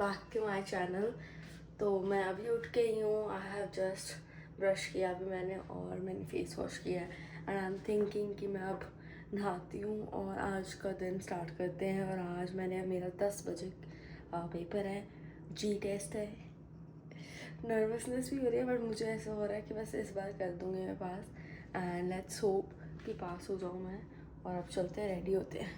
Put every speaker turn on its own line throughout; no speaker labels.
Back to my channel. तो मैं अभी उठ गई हूँ। आई हैव जस्ट ब्रश किया अभी मैंने और मैंने फेस वॉश किया है एंड आई एम थिंकिंग कि मैं अब नहाती हूँ और आज का दिन स्टार्ट करते हैं। और आज मेरा 10 बजे पेपर है, जी टेस्ट है। नर्वसनेस भी हो रही है बट मुझे ऐसा हो रहा है कि बस इस बार कर दूँगी मैं पास एंड लेट्स होप कि पास हो जाऊँ मैं। और अब चलते हैं, रेडी होते हैं।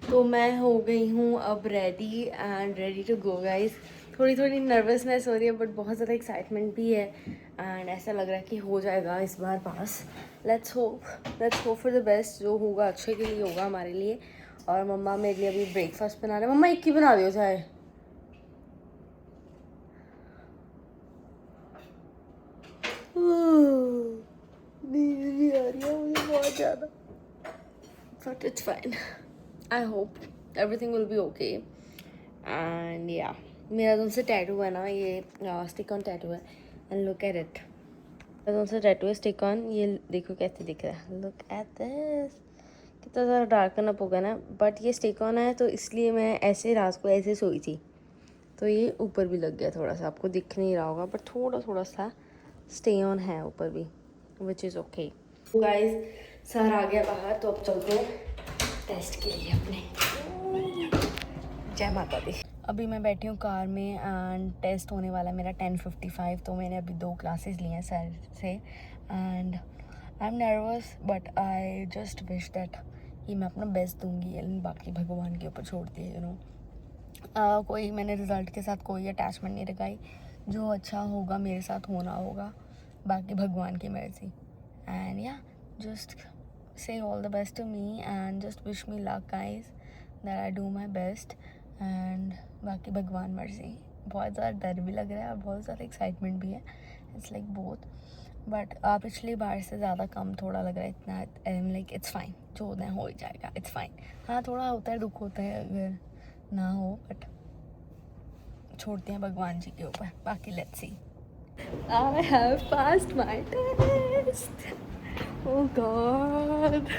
तो मैं हो गई हूँ अब ready and ready to go guys. थोड़ी नर्वसनेस हो रही है बट बहुत ज़्यादा एक्साइटमेंट भी है एंड ऐसा लग रहा है कि हो जाएगा इस बार पास। Let's hope for the best. जो होगा अच्छे के लिए होगा हमारे लिए। और मम्मा मेरे लिए अभी ब्रेकफास्ट बना रहे हैं। मम्मा एक ही बना दियो चाहे। नींद भी आ रही है मुझे बहुत ज़्यादा but it's fine. I hope everything will be okay and या मेरा तुमसे टैटू है ना, ये स्टिक ऑन टैटू है एंड लुक एट इट। मेरा तुमसे टैटू है स्टिक ऑन, ये देखो कैसे दिख रहा है। लुक एट दिस, कितना ज़्यादा डार्क करना होगा ना। बट ये स्टिक ऑन है तो इसलिए मैं ऐसे रात को ऐसे सोई थी तो ये ऊपर भी लग गया थोड़ा सा। आपको दिख नहीं रहा होगा बट थोड़ा सा स्टे ऑन है ऊपर भी, which is okay. Guys sir आ गया बाहर तो अब चलते हैं टेस्ट के लिए अपने। जय माता दी। अभी मैं बैठी हूँ कार में एंड टेस्ट होने वाला है मेरा 10:55। तो मैंने अभी 2 क्लासेस लिए हैं सर से and I M nervous but I just wish that कि मैं अपना बेस्ट दूंगी एंड बाकी भगवान के ऊपर छोड़ दिए कोई मैंने रिज़ल्ट के साथ कोई अटैचमेंट नहीं रखाई। जो अच्छा होगा मेरे साथ होना होगा, बाकी भगवान की मर्जी। एंड या just say all the best to me and just wish me luck guys that I do my best and बाकी भगवान मर्जी। बहुत ज़्यादा डर भी लग रहा है और बहुत ज़्यादा एक्साइटमेंट भी है। इट्स लाइक बोथ बट पिछली बार से ज़्यादा कम थोड़ा लग रहा है इतना। लाइक इट्स फाइन, जो होना है हो ही जाएगा, इट्स फाइन। हाँ थोड़ा होता है, दुख होता है अगर ना हो बट छोड़ते हैं भगवान जी के ऊपर। बाकी let's see. I have passed my test. Oh God.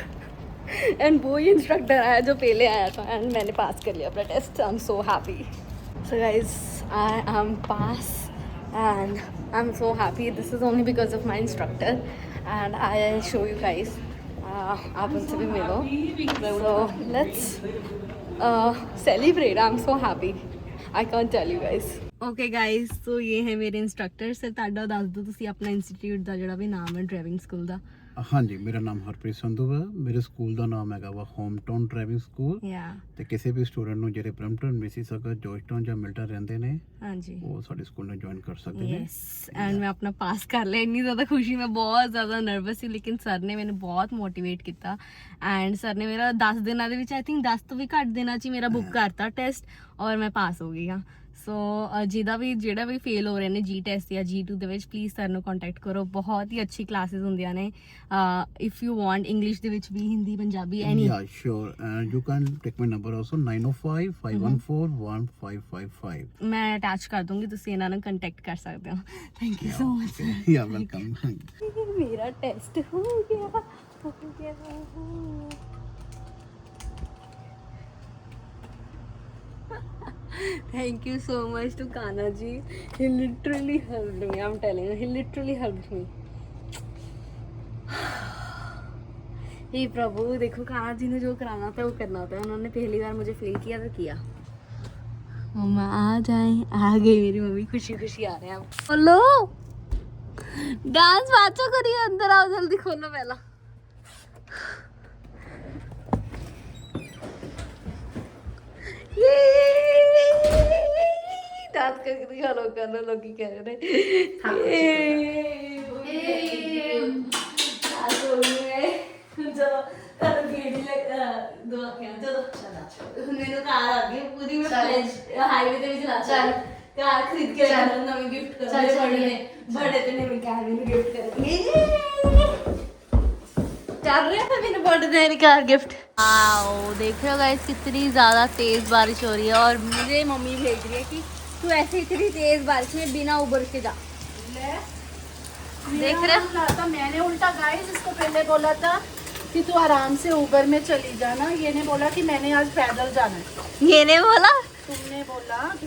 And वो ही इंस्ट्रक्टर आया जो पहले आया था एंड मैंने पास कर लिया अपना test. I am so happy. So guys I am pass and I am so happy. This is only because of my instructor and I show you guys. आप उनसे भी मिलो। So let's celebrate. I am so happy, I can't tell you guys. Okay guys तो ये है मेरे instructor. Sir ਤੁਹਾਡਾ ਦੱਸ ਦਿਓ ਤੁਸੀਂ ਆਪਣਾ ਇੰਸਟੀਚਿਊਟ ਦਾ ਜਿਹੜਾ ਵੀ ਨਾਮ ਹੈ ਡਰਾਈਵਿੰਗ ਸਕੂਲ ਦਾ।
ਹਾਂਜੀ ਮੇਰਾ ਨਾਮ ਹਰਪ੍ਰੀਤ ਸੰਧੂ ਹੈ। ਮੇਰੇ ਸਕੂਲ ਦਾ ਨਾਮ ਹੈਗਾ ਵਾ ਹੋਮ ਟਾਊਨ ਡਰਾਈਵਿੰਗ ਸਕੂਲ। ਤੇ ਕਿਸੇ ਵੀ ਸਟੂਡੈਂਟ ਨੂੰ ਜਿਹੜੇ ਬ੍ਰੈਂਪਟਨ, ਮਿਸੀਸਾਗਾ, ਜੌਰਜਟਾਊਨ ਜਾਂ ਮਿਲਟਨ ਰਹਿੰਦੇ ਨੇ ਹਾਂਜੀ ਉਹ ਸਾਡੇ ਸਕੂਲ ਨੂੰ ਜੁਆਇਨ ਕਰ ਸਕਦੇ ਨੇ। ਯੈਸ ਐਂਡ ਮੈਂ ਆਪਣਾ ਪਾਸ ਕਰ ਲਿਆ। ਇੰਨੀ ਜ਼ਿਆਦਾ ਖੁਸ਼ੀ, ਮੈਂ ਬਹੁਤ ਜ਼ਿਆਦਾ ਨਰਵਸ ਸੀ ਲੇਕਿਨ ਸਰ ਨੇ ਮੈਨੂੰ ਬਹੁਤ ਮੋਟੀਵੇਟ ਕੀਤਾ ਐਂਡ ਸਰ ਨੇ ਮੇਰਾ 10 ਦਿਨਾਂ ਦੇ ਵਿੱਚ ਆਈ ਥਿੰਕ 10 ਤੋਂ ਵੀ ਘੱਟ ਦਿਨਾਂ 'ਚ ਹੀ ਮੇਰਾ ਬੁੱਕ ਕਰਤਾ ਟੈਸਟ ਔਰ ਮੈਂ ਪਾਸ ਹੋ ਗਈ ਹਾਂ। ਸੋ ਜਿਹੜਾ ਵੀ ਫੇਲ ਹੋ ਰਹੇ ਨੇ ਜੀ ਟੈਸਟ ਜਾਂ G2 ਦੇ ਵਿੱਚ ਪਲੀਜ਼ ਸਰ ਨੂੰ ਕੰਟੈਕਟ ਕਰੋ। ਬਹੁਤ ਹੀ ਅੱਛੀ ਕਲਾਸਿਸ ਹੁੰਦੀਆਂ ਨੇ। ਇਫ ਯੂ ਵਾਂਟ ਇੰਗਲਿਸ਼ ਦੇ ਵਿੱਚ ਵੀ, Hindi, Punjabi, any. Yeah sure and you can take my number also 9055141555।
ਮੈਂ ਅਟੈਚ ਕਰ ਦੂੰਗੀ, ਤੁਸੀਂ ਇਹਨਾਂ ਨੂੰ ਕੰਟੈਕਟ ਕਰ ਸਕਦੇ ਹੋ। Thank you so much.
ਯਾ ਵੈਲਕਮ।
ਮੇਰਾ ਟੈਸਟ ਹੋ ਗਿਆ। Thank you so much to Kana ji. He literally helped me. I'm telling you, he literally helped me. हे प्रभु, देखो कान्हा जी ने जो कराना था वो करना था। उन्होंने पहली बार मुझे फेल किया तो किया। मम्मा आ जाए, आ गई मेरी मम्मी। खुशी खुशी आ रहे हैं अब। बोलो डांस बाचो करिए, अंदर आओ जल्दी, खोलो पहला। डांस करके दिखा लो, कर लो, लोग कह रहे हैं चलो गेड़ी दुआ चलो मैंने कार आ गई पूरी। मैं हाईवे ਤੇ ਵੀ ਚਲਾ ਚੱਲ ਕਾਰ ਖਰੀਦ ਕੇ ਨਵੀਂ ਗਿਫਟ ਕਰਾਂਗੇ। बड़े ਤੇ ਨਵੀਂ ਕਾਰ ਮੈਨੂੰ ਗਿਫਟ ਕਰਾਂਗੇ। चल रहा था मेरे बर्थडे मेरी कार गिफ्ट। आओ देख रहे हो गाइस कितनी ज़्यादा तेज़ बारिश हो रही है और मुझे मम्मी भेज रही है कि तू ऐसे इतनी तेज़ बारिश में बिना उबर के जा। देख रहे हो
मैंने उल्टा गाइस इसको पहले बोला था कि तू आराम से उबर में चली जाना। ये ने बोला कि मैंने आज पैदल जाना है।
ये ने बोला
तुमने बोला कि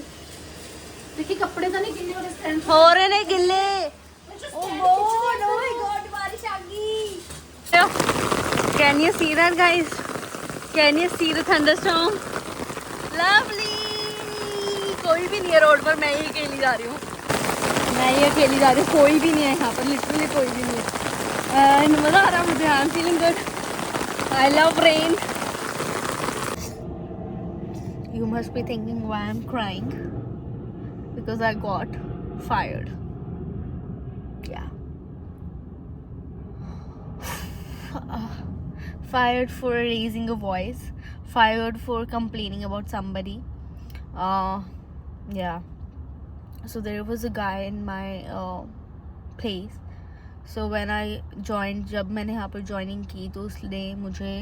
देखिए कपड़े तो नहीं गिल्ले हो रहे स्टैंड
हो रहे ने गिल्ले। Can you see that, guys? Can you see the thunderstorm? Lovely. कोई भी नहीं है रोड पर, मैं ही अकेली जा रही हूँ। कोई भी नहीं है यहाँ पर, लिटरली कोई भी नहीं है। एंड मज़ा आ रहा है मुझे। I am feeling good. I love rain. You must be thinking why I'm crying. Because I got fired. Yeah. Fired for raising a voice, fired for complaining about somebody. Yeah. So there was a guy in my place. So when I joined, जब मैंने यहाँ पर joining की तो उसने मुझे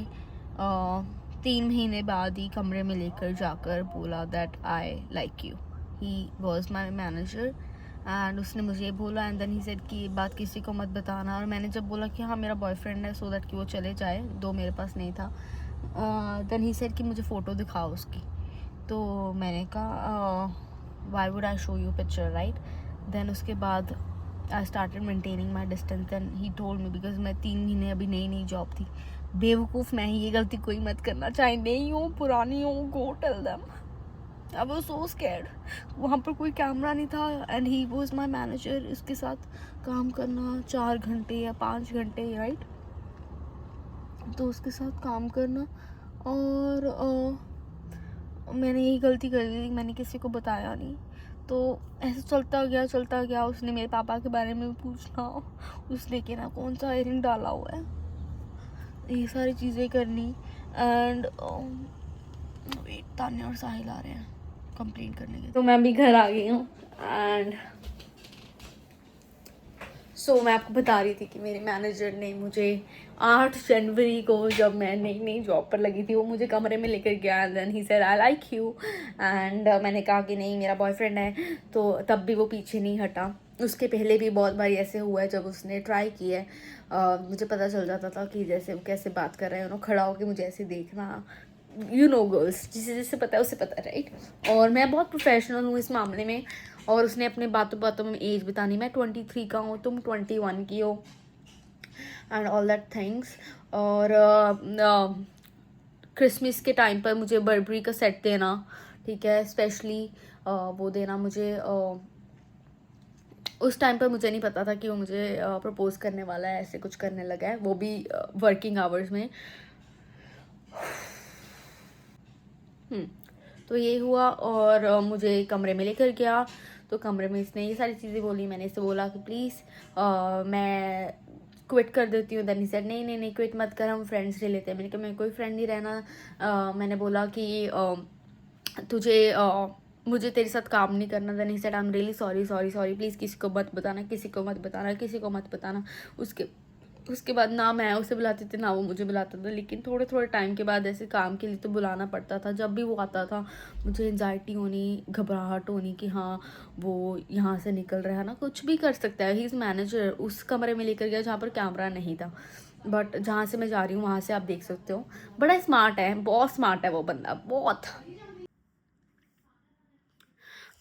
3 महीने बाद ही कमरे में लेकर जाकर बोला that I like you. He was my manager. And उसने मुझे ये बोला एंड देन ही सेड कि ये बात किसी को मत बताना। और मैंने जब बोला कि हाँ मेरा बॉयफ्रेंड है सो दैट कि वो चले जाए, दो मेरे पास नहीं था, देन ही सेड कि मुझे फ़ोटो दिखाओ उसकी। तो मैंने कहा why would I show you picture, right. Then उसके बाद I started maintaining my distance and he told me, because मैं 3 महीने अभी नई जॉब थी। बेवकूफ़ मैं ही, ये गलती कोई मत करना, चाहे नई हो पुरानी हो, go tell them. I was so scared. वहाँ पर कोई कैमरा नहीं था and he was my manager. इसके साथ काम करना 4 घंटे या 5 घंटे, राइट। तो उसके साथ काम करना और मैंने यही गलती कर दी, मैंने किसी को बताया नहीं। तो ऐसे चलता गया। उसने मेरे पापा के बारे में पूछना, उसने के ना कौन सा एयरिंग डाला हुआ है, ये सारी चीज़ें करनी। एंड तान्या और साहिल आ रहे हैं कंप्लेंट करने के। तो मैं भी घर आ गई हूँ एंड सो मैं आपको बता रही थी कि मेरे मैनेजर ने मुझे 8 जनवरी को, जब मैं नई जॉब पर लगी थी, वो मुझे कमरे में लेकर गया and then he said I like you. And मैंने कहा कि नहीं मेरा बॉयफ्रेंड है, तो तब भी वो पीछे नहीं हटा। उसके पहले भी बहुत बार ऐसे हुआ है जब उसने ट्राई किया है। मुझे पता चल जाता था कि जैसे वो कैसे बात कर रहे हैं, उन्होंने खड़ा होकर मुझे ऐसे देखना, यू नो गर्ल्स, जिसे पता है उसे पता है, राइट। और मैं बहुत प्रोफेशनल हूँ इस मामले में। और उसने अपने बातों में एज बतानी, मैं 23 का हूँ, तुम 21 की हो एंड ऑल दैट थिंग्स। और क्रिसमस के टाइम पर मुझे बर्बरी का सेट देना, ठीक है, स्पेशली वो देना मुझे। उस टाइम पर मुझे नहीं पता था कि वो मुझे प्रपोज करने वाला है, ऐसे कुछ करने लगा है, वो भी वर्किंग आवर्स में। तो ये हुआ और मुझे कमरे में लेकर गया। तो कमरे में इसने ये सारी चीज़ें बोली। मैंने इससे बोला कि प्लीज़ मैं क्विट कर देती हूँ। देन ही सेड नहीं क्विट मत कर, हम फ्रेंड्स ले लेते हैं। मैंने कहा मैं कोई फ्रेंड नहीं रहना। मैंने बोला कि तुझे मुझे तेरे साथ काम नहीं करना। Then he said I am really sorry please किसी को मत बताना। उसके बाद ना मैं उसे बुलाती थी ना वो मुझे बुलाता था, लेकिन थोड़े टाइम के बाद ऐसे काम के लिए तो बुलाना पड़ता था। जब भी वो आता था मुझे एंजाइटी होनी, घबराहट होनी कि हाँ वो यहाँ से निकल रहा है ना, कुछ भी कर सकता है। He is manager. उस कमरे में लेकर गया जहाँ पर कैमरा नहीं था, बट जहाँ से मैं जा रही हूँ वहाँ से आप देख सकते हो। बड़ा स्मार्ट है, बहुत स्मार्ट है वो बंदा, बहुत।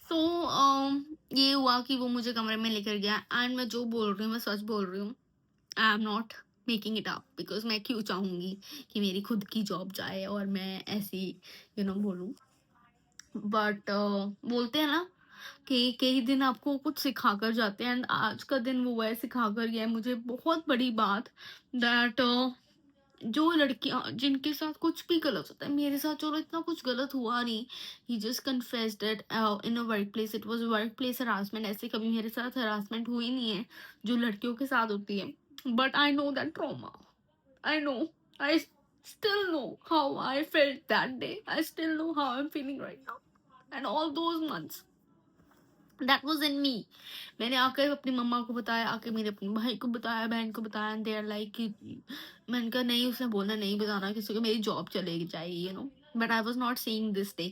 तो ये हुआ कि वो मुझे कमरे में लेकर गया एंड मैं जो बोल रही हूँ मैं सच बोल रही हूँ। आई am not making it up, because मैं क्यों चाहूँगी कि मेरी खुद की जॉब जाए और मैं ऐसी बोलूँ। बट बोलते हैं ना कि कई दिन आपको कुछ सिखा कर जाते हैं एंड आज का दिन वो है, सिखा कर गया है मुझे बहुत बड़ी बात। दैट जो लड़कियां जिनके साथ कुछ भी गलत होता है, मेरे साथ चलो इतना कुछ गलत हुआ नहीं, he just confessed that in a workplace it was workplace harassment. ऐसे कभी मेरे साथ हरासमेंट हुई नहीं है जो लड़कियों के साथ होती है, but I know that trauma, I know, I still know how I felt that day, I still know how I'm feeling right now and all those months that was in me। मैंने आकर अपनी मम्मा को बताया, आके मेरे अपने भाई को बताया, बहन को बताया, एंड दे आर लाइक कि मैंने कहा नहीं, उसने बोलना नहीं बताना किसी को, मेरी जॉब चलेगी जाएगी, but I was not saying this day.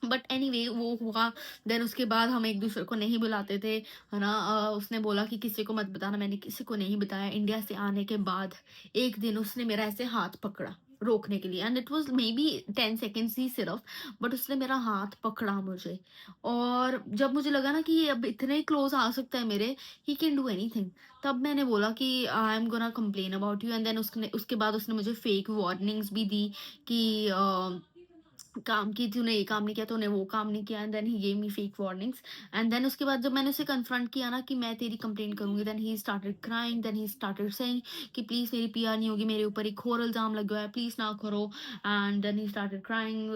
But anyway वो हुआ। देन उसके बाद हम एक दूसरे को नहीं बुलाते थे, है ना। उसने बोला कि किसी को मत बताना, मैंने किसी को नहीं बताया। इंडिया से आने के बाद एक दिन उसने मेरा ऐसे हाथ पकड़ा,
रोकने के लिए, and it was maybe 10 seconds ही सिर्फ, बट उसने मेरा हाथ पकड़ा मुझे, और जब मुझे लगा ना कि ये अब इतने क्लोज आ सकता है मेरे, ही कैन डू एनीथिंग, तब मैंने बोला कि I am gonna complain about you, and then उसके बाद उसने मुझे फेक वार्निंग्स भी दी कि काम की, तूने ये काम नहीं किया, तूने वो काम नहीं किया, and then he gave me fake warnings, and then उसके बाद जब मैंने उसे कन्फ्रंट किया ना कि मैं तेरी कंप्लेंट करूंगी, then he started crying, then he started saying कि प्लीज मेरी पीआर नहीं होगी, मेरे ऊपर एक और इल्जाम लगा है, प्लीज ना करो, and then he started crying,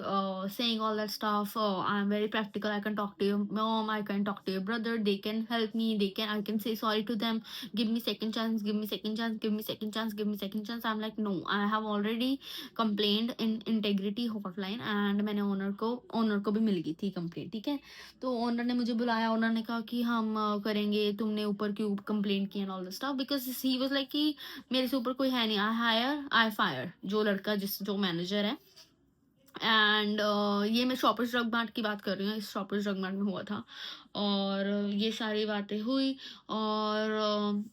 saying all that stuff, I am very practical, I can talk to your mom, I can talk to your brother, they can help me, they can, I can say sorry to them, give me second chance, give me second chance, give me second chance, give me second chance. I'm like, no, I have already complained in integrity hotline, and मैंने owner को भी मिल गई थी complaint, ठीक है। तो owner ने मुझे बुलाया, ओनर ने कहा कि हम करेंगे, तुमने ऊपर क्यों कंप्लेंट की and all the stuff, because he was like कि मेरे से ऊपर कोई है नहीं, आई हायर आई फायर, जो लड़का जो मैनेजर है। एंड ये मैं शॉपर्स ड्रग मार्ट की बात कर रही हूँ, इस शॉपर्स ड्रग मार्ट में हुआ था, और ये सारी बातें हुई, और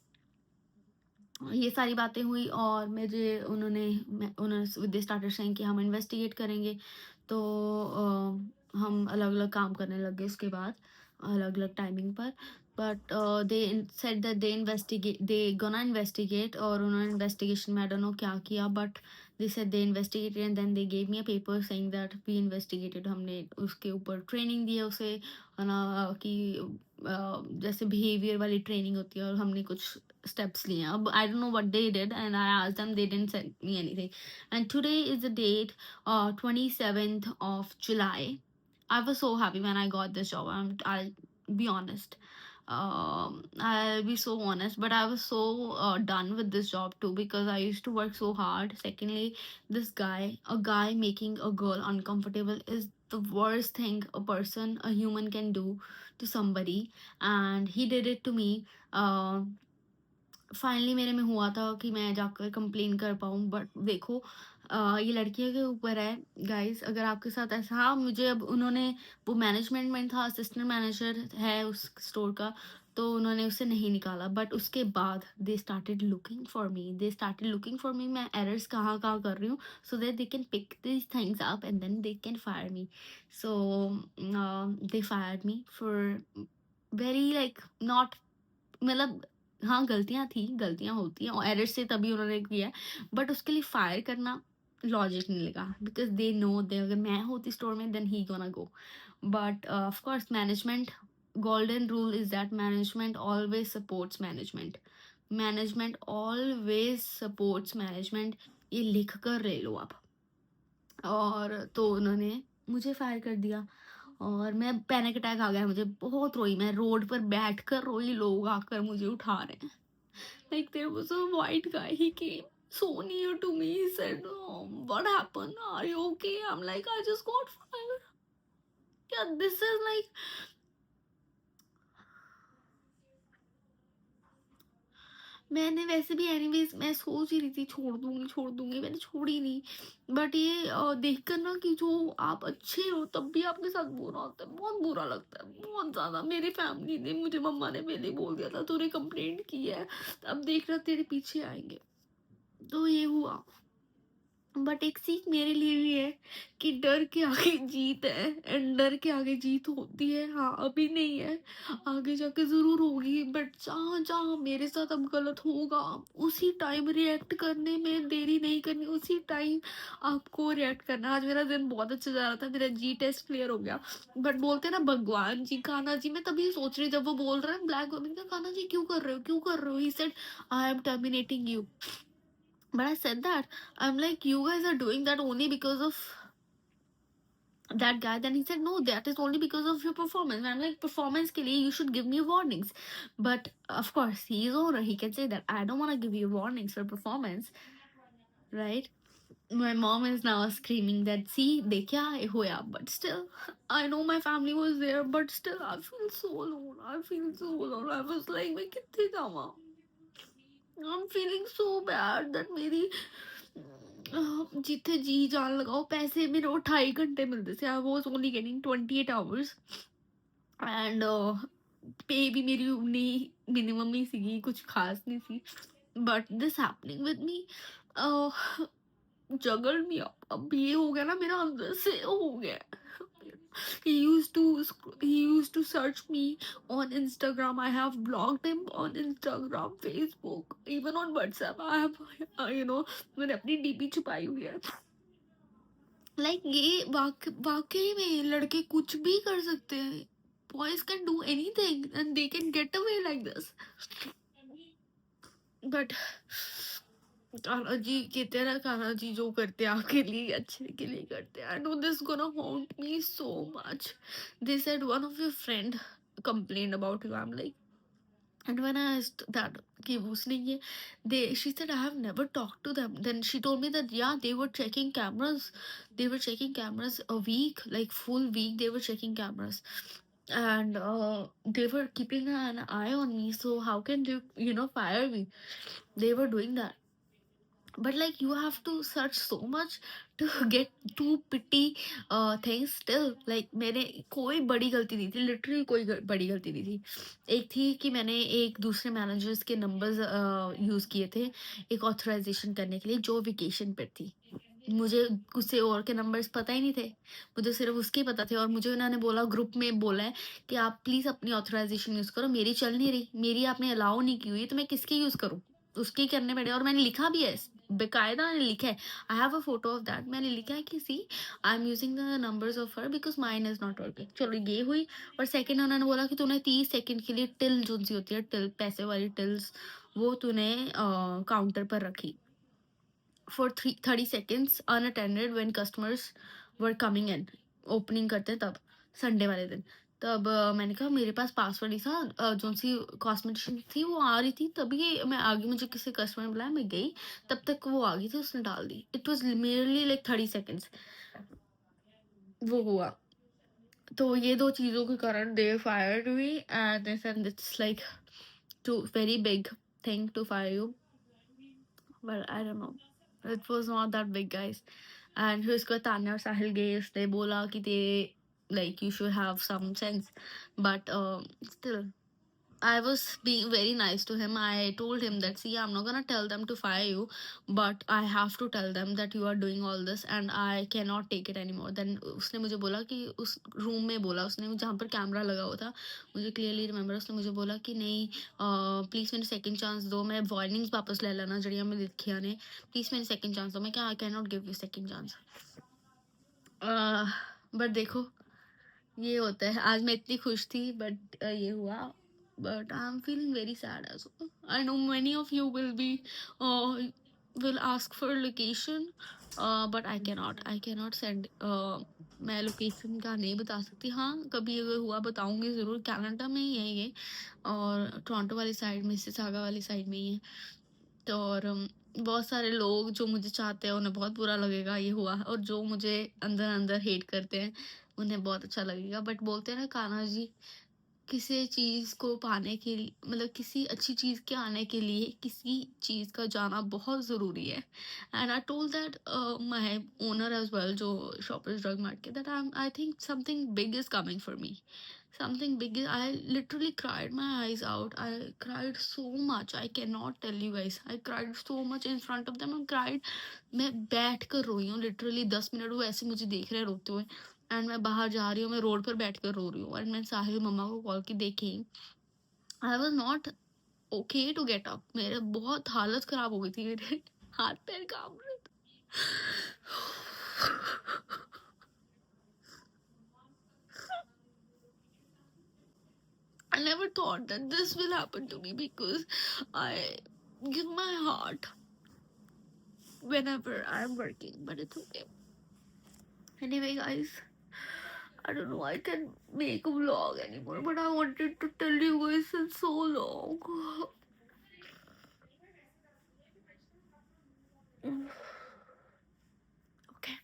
ये सारी बातें हुई, और उन्होंने दे स्टार्टेड सेइंग कि हम इन्वेस्टिगेट करेंगे, तो हम अलग अलग काम करने लग गए उसके बाद, अलग अलग टाइमिंग पर, but they said that they gonna investigate, और उन्होंने इन्वेस्टिगेशन में आई डोंट नो क्या किया, but they said they investigated, and then they gave me a paper saying that we investigated, हमने उसके ऊपर ट्रेनिंग दी है उसे, है ना, कि जैसे बिहेवियर वाली ट्रेनिंग होती है, और हमने कुछ steps लिए हैं। अब I don't know what they did, and I asked them, they didn't send me anything, and today is the date 27th of July. I was so happy when I got this job. I'll be honest, I'll be so honest, but I was so done with this job too, because I used to work so hard. Secondly, a guy making a girl uncomfortable is the worst thing a human can do to somebody, and he did it to me. Finally मेरे में हुआ था कि मैं जाकर complain कर पाऊँ, but देखो ये लड़कियों के ऊपर है गाइस, अगर आपके साथ ऐसा, हाँ मुझे अब उन्होंने, वो मैनेजमेंट में था, असिस्टेंट मैनेजर है उस स्टोर का, तो उन्होंने उसे नहीं निकाला, बट उसके बाद they started looking for me, मैं एरर्स कहाँ कहाँ कर रही हूँ, so that they can pick this things up and then they can fire me, so they fired me for very like not, मतलब हाँ गलतियां होती हैं, और एरर से तभी उन्होंने किया, बट उसके लिए फायर करना लॉजिक नहीं लगा, बिकॉज दे नो दे, अगर मैं होती स्टोर में then he gonna go, but of course management, golden rule is that management always supports management, ये लिख कर ले लो आप। और तो उन्होंने मुझे फायर कर दिया, और मैं पैनिक अटैक आ गया मुझे, बहुत रोई, मैं रोड पर बैठ कर रोई, लोग आकर मुझे उठा रहे हैं, like there was a white guy, he came so near to me, he said, what happened, are you okay? I'm like, I just got fired. Yeah, this is like, मैंने वैसे भी एनीवेज मैं सोच ही रही थी छोड़ दूंगी, मैंने छोड़ी नहीं, बट ये देख कर ना कि जो आप अच्छे हो तब भी आपके साथ बुरा होता है, बहुत बुरा लगता है, बहुत ज़्यादा। मेरी फैमिली ने, मुझे मम्मा ने पहले बोल दिया था तूने कंप्लेंट की है, अब देख रहा तेरे पीछे आएंगे, तो ये हुआ। बट एक सीख मेरे लिए भी है कि डर के आगे जीत है, एंड डर के आगे जीत होती है, हाँ अभी नहीं है, आगे जाके ज़रूर होगी, बट जहाँ जहाँ मेरे साथ अब गलत होगा उसी टाइम रिएक्ट करने में देरी नहीं करनी, उसी टाइम आपको रिएक्ट करना। आज मेरा दिन बहुत अच्छा जा रहा था, मेरा जी टेस्ट क्लियर हो गया, बट बोलते ना भगवान जी, कान्हा जी, मैं तभी सोच रही जब वो बोल रहे हैं ब्लैक वुमेन का, कान्हा जी क्यों कर रहे हो, ही said I M terminating you, but I said that, I'm like, you guys are doing that only because of that guy. Then he said, no, that is only because of your performance. And I'm like, performance ke liye you should give me warnings. But of course, he is owner, he can say that I don't want to give you warnings for performance, right? My mom is now screaming that, see, dekha hoya, but still I know my family was there, but still I feel so alone, I was like, मैं कितने जावा, I'm feeling so bad that मेरी जिथे जी जान लगाओ, पैसे मेरे 28 घंटे मिलते थे, I was only getting 28 hours, and पे भी मेरी उन्नी मिनिमम ही सीगी, कुछ खास नहीं सी, but this happening with me, juggle me अब ये हो गया ना, मेरा अंदर से हो गया। he used to search me on Instagram. I have blocked him on Instagram, Facebook, even on WhatsApp. I have मैंने अपनी डीपी छुपाई हुई है। लाइक ये वाकई में लड़के कुछ भी कर सकते हैं। Boys can do anything and they can get away like this. But Kanha ji कहते हैं ना, कान्हा जी जो करते हैं आपके लिए अच्छे के लिए करते हैं। I know this gonna haunt me so much. They said one of your friend complained about you. I'm like, and when I asked that कि उसने ये she said I have never talked to them. Then she told me that yeah, they were checking cameras. They were checking cameras a week, like full week. They were checking cameras, and they were keeping an eye on me. So how can they fire me? They were doing that. But like you have to search so much to get two petty things still. Like मैंने कोई बड़ी गलती नहीं थी, literally कोई बड़ी गलती नहीं थी। एक थी कि मैंने एक दूसरे मैनेजर्स के नंबर्स यूज़ किए थे एक ऑथराइजेशन करने के लिए जो वेकेशन पर थी। मुझे किसी और के नंबर्स पता ही नहीं थे, मुझे सिर्फ उसके ही पता थे। और मुझे उन्होंने बोला, ग्रुप में बोला है कि आप प्लीज़ अपनी ऑथराइजेशन यूज़ करो, मेरी चल नहीं रही, मेरी आपने अलाउ नहीं की हुई, तो मैं किसकी यूज़ करूँ? उसके ही करने पड़े। और मैंने लिखा भी है, बेकायदा मैंने लिखा है, I have a photo of that. मैंने लिखा है कि see I am using the numbers of her because mine is not working. चलो ये हुई। और सेकंड उन्होंने बोला कि तूने 30 सेकंड के लिए टिल जो सी होती है, टिल पैसे वाली टिल्स, वो तूने काउंटर पर रखी for 30 seconds unattended when customers were coming in। Opening करते हैं तब, संडे वाले दिन। तब मैंने कहा मेरे पास पासवर्ड नहीं था। जो सी कॉस्मेटिशियन थी वो आ रही थी, तभी मैं आगे, मुझे किसी कस्टमर ने बुलाया, मैं गई, तब तक वो आ गई थी, उसने डाल दी। It was merely like 30 seconds वो हुआ। तो ये दो चीज़ों के कारण they fired me and they said it's like too very big thing to fire you, but I don't know, it was not that big, guys। And फिर उसके बाद तान्या और साहिल गए, उसने बोला कि they like you should have some sense, but still I was being very nice to him. I told him that see, I'm not gonna tell them to fire you, but I have to tell them that you are doing all this and I cannot take it anymore। Then उसने मुझे बोला कि उस room में बोला उसने, जहाँ पर कैमरा लगा हुआ था, मुझे क्लियरली रिमेंबर, उसने मुझे बोला कि नहीं प्लीज़ मैंने सेकंड चांस दो, मैं वार्निंग्स वापस ले लेना जड़ियाँ मैं लिखिया ने, प्लीज़ मैंने सेकंड चांस दो। मैं क्या, आई can not give you second chance. But देखो ये होता है। आज मैं इतनी खुश थी बट ये हुआ। But I'm feeling very sad as well. I know many of you will ask for location, but I cannot send। मैं लोकेशन का नहीं बता सकती। हाँ कभी अगर हुआ बताऊंगी ज़रूर। कनाडा में ही है ये, और टोरंटो वाली साइड में, मिसिसागा वाली साइड में ही है। तो और बहुत सारे लोग जो मुझे चाहते हैं उन्हें बहुत बुरा लगेगा ये हुआ, और जो मुझे अंदर अंदर हेट करते हैं उन्हें बहुत अच्छा लगेगा। बट बोलते हैं ना कान्हा जी, किसी चीज़ को पाने के लिए, मतलब किसी अच्छी चीज़ के आने के लिए किसी चीज़ का जाना बहुत ज़रूरी है। And I told that my owner as well, जो शॉपर्स ड्रग मार्ट के, that I think something big is coming for me, something big is, I literally cried my eyes out। I cried so much, I cannot tell you guys। I cried so much in front of them। I cried, मैं बैठ कर रोई हूँ literally 10 minute. वो ऐसे मुझे देख रहे हैं रोते हुए, एंड मैं बाहर जा रही हूँ, मैं रोड पर बैठ कर रो रही हूँ। एंड मैं साहिल मम्मा को कॉल की देखी, I was not okay to get up. मेरे बहुत हालत खराब हो गई थी, मेरे हाथ पैर कांप रहे थे। I never thought that this will happen to me because I give my heart whenever I'm working, but it's okay। Anyway, guys, I don't know I can make a vlog anymore, but I wanted to tell you guys since so long। Okay,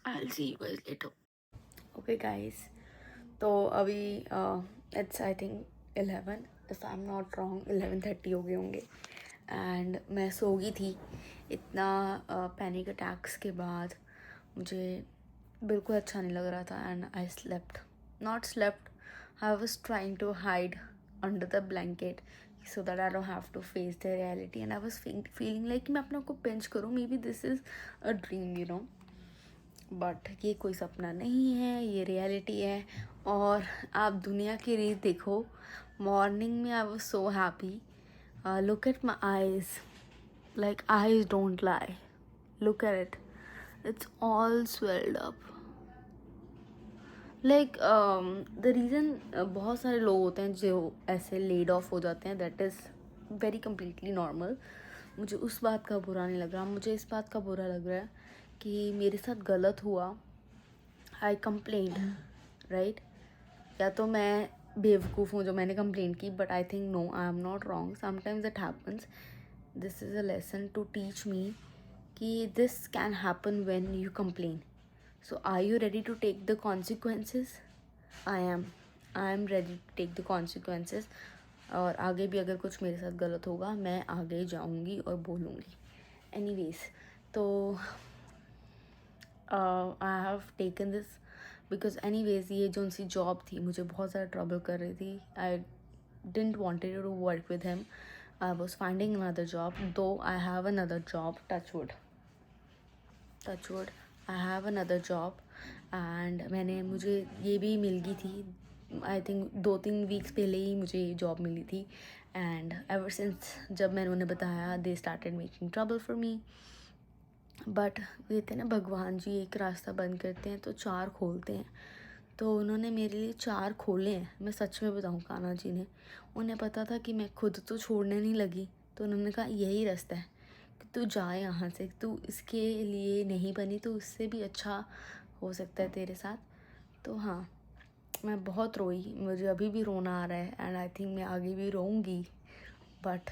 I'll see you guys later।
Okay guys, तो अभी it's I think 11, if I am not wrong 11:30 हो गए होंगे। And मैं सो गई थी। इतना panic attacks के बाद मुझे बिल्कुल अच्छा नहीं लग रहा था, and I slept, not slept, I was trying to hide under the blanket so that I don't have to face the reality. And I was feeling like मैं अपने को pinch करूँ, maybe this is a dream, you know, but ये कोई सपना नहीं है, ये reality है. और आप दुनिया की रीत देखो, morning में I was so happy. Look at my eyes, like eyes don't lie. Look at it, it's all swelled up. Like the reason बहुत सारे लोग होते हैं जो ऐसे लेड ऑफ हो जाते हैं, that is very completely normal. मुझे उस बात का बुरा नहीं लग रहा, मुझे इस बात का बुरा लग रहा है कि मेरे साथ गलत हुआ. I complaint, right? या तो मैं बेवकूफ़ हूँ जो मैंने कंप्लेन की, but I think no, I am not wrong. Sometimes it happens. This is a lesson to teach me कि this can happen when you complain. So are you ready to take the consequences? I am ready to take the consequences. और आगे भी अगर कुछ मेरे साथ गलत होगा, मैं आगे जाऊंगी और बोलूँगी. Anyways, तो I have taken this because anyways ये जो उनसी जॉब थी मुझे बहुत ज़्यादा ट्रबल कर रही थी. I didn't wanted to work with him. I was finding another job, though I have another job, touch wood. I have another job. And मुझे ये भी मिल गई थी, आई थिंक 2-3 वीक्स पहले ही मुझे जॉब मिली थी. एंड एवर सिंस जब मैंने उन्हें बताया, they started making trouble for me. But कहते हैं ना, भगवान जी एक रास्ता बंद करते हैं तो 4 खोलते हैं. तो उन्होंने मेरे लिए 4 खोले हैं. मैं सच में बताऊँ, कान्हा जी ने, उन्हें पता था कि मैं खुद तो छोड़ने नहीं लगी, तो उन्होंने कहा यही रास्ता है कि तू जा यहाँ से, तू इसके लिए नहीं बनी, तो इससे भी अच्छा हो सकता है तेरे साथ. तो हाँ, मैं बहुत रोई, मुझे अभी भी रोना आ रहा है, एंड आई थिंक मैं आगे भी रोऊंगी. बट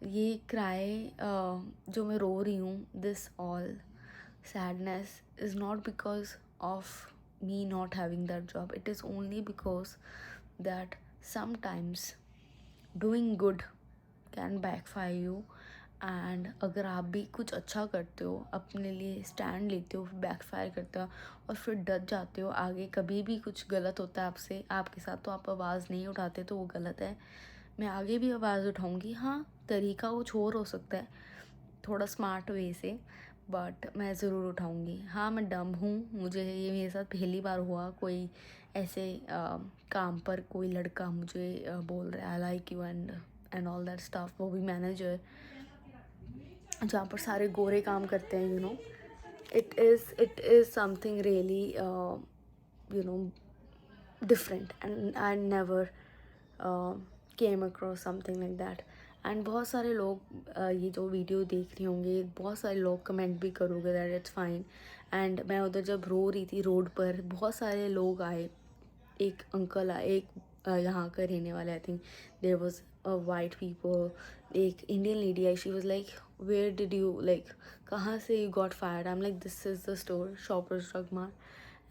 ये क्राई जो मैं रो रही हूँ, this all sadness is not because of me not having that job. It is only because that sometimes doing good can backfire you. And अगर आप भी कुछ अच्छा करते हो, अपने लिए स्टैंड लेते हो, बैकफायर करते हो और फिर डर जाते हो, आगे कभी भी कुछ गलत होता है आपके साथ, तो आप आवाज़ नहीं उठाते, तो वो गलत है. मैं आगे भी आवाज़ उठाऊंगी. हाँ, तरीका कुछ और हो सकता है, थोड़ा स्मार्ट वे से, बट मैं ज़रूर उठाऊंगी. हाँ, मैं डम हूँ, मुझे ये मेरे साथ पहली बार हुआ. कोई ऐसे काम पर कोई लड़का मुझे बोल रहा है आई like you and all that stuff, वो भी मैनेजर, जहाँ पर सारे गोरे काम करते हैं. You know, it is something really you know different, and I never came across something like that. And बहुत सारे लोग ये जो वीडियो देख रहे होंगे, बहुत सारे लोग कमेंट भी करोगे दैट इट्स फाइन. एंड मैं उधर जब रो रही थी रोड पर, बहुत सारे लोग आए. एक अंकल आए, एक यहाँ का रहने वाले, I think there was a white people. एक Indian lady I, she was like where did you, like कहाँ से you got fired. I am like this is the store, Shoppers drug Mart.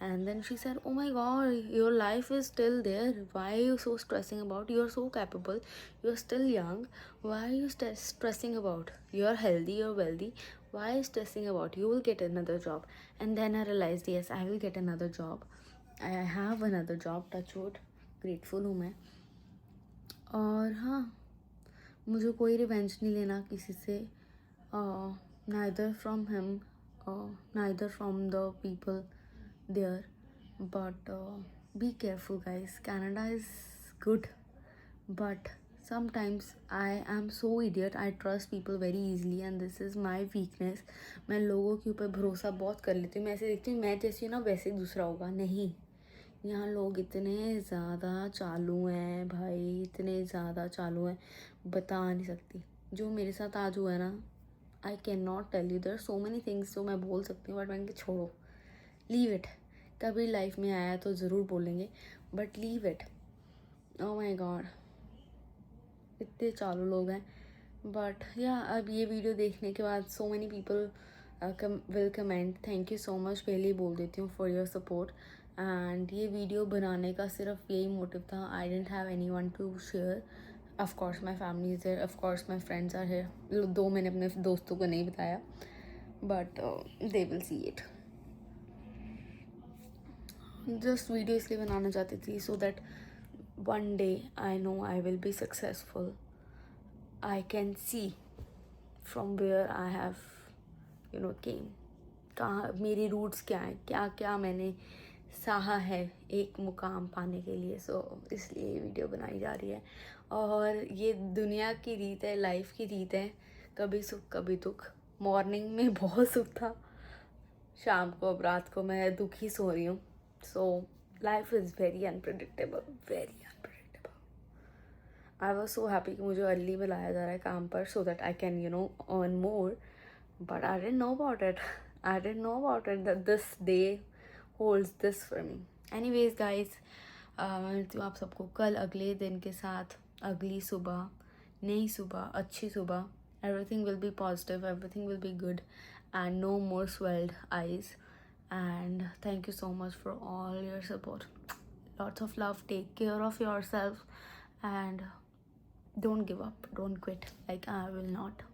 And then she said, oh my god, your life is still there, why are you so stressing about, you are so capable, you are still young, why are you stressing about, you are healthy, you are wealthy, why are you stressing about, you will get another job. And then I realized, yes, I will get another job, I have another job, touch wood, grateful हूँ मैं. और हाँ, मुझे कोई revenge नहीं लेना किसी से, neither from him, neither from the people there. But be careful guys, Canada is good, but sometimes I am so idiot, I trust people very easily and this is my weakness. मैं लोगों के ऊपर भरोसा बहुत कर लेती हूँ. मैं ऐसे देखती हूँ, मैं जैसी हूँ ना वैसे दूसरा होगा. नहीं, यहाँ लोग इतने ज़्यादा चालू हैं भाई, इतने ज़्यादा चालू हैं, बता नहीं सकती. जो मेरे साथ आज हुआ है ना, I can not tell you. There are so many things जो मैं बोल सकती हूँ, बट मैंने कहा छोड़ो, लीव इट. कभी लाइफ में आया तो ज़रूर बोलेंगे, but leave it. Oh my God, इतने चालू लोग हैं. बट या अब ये वीडियो देखने के बाद so many people will comment. Thank you so much, पहले ही बोल देती हूँ, फॉर योर सपोर्ट. एंड ये वीडियो बनाने का सिर्फ यही मोटिव था. I didn't have anyone to share. Of course my family is there, of course my friends are here. Though मैंने अपने दोस्तों को नहीं बताया, but they will see it. Just video इसलिए बनाना चाहती थी so that one day I know I will be successful. I can see from where I have came. कहाँ मेरी रूट्स क्या हैं, क्या क्या मैंने सहा है एक मुकाम पाने के लिए. सो इसलिए ये वीडियो बनाई जा रही है. और ये दुनिया की रीत है, लाइफ की रीत है, कभी सुख कभी दुख. मॉर्निंग में बहुत सुख था, शाम को अब रात को मैं दुखी सो रही हूँ. So life is very unpredictable, very unpredictable. I was so happy कि मुझे अर्ली बुलाया जा रहा है काम पर so that I can earn more. But I didn't know about it. I didn't know about it that this day holds this for me. Anyways guys, मैं मिलती हूँ आप सबको कल अगले दिन के साथ, अगली सुबह, नई सुबह, अच्छी सुबह. Everything will be positive, everything will be good, and no more swelled eyes. And thank you so much for all your support. Lots of love. Take care of yourself and don't give up. Don't quit like I will not.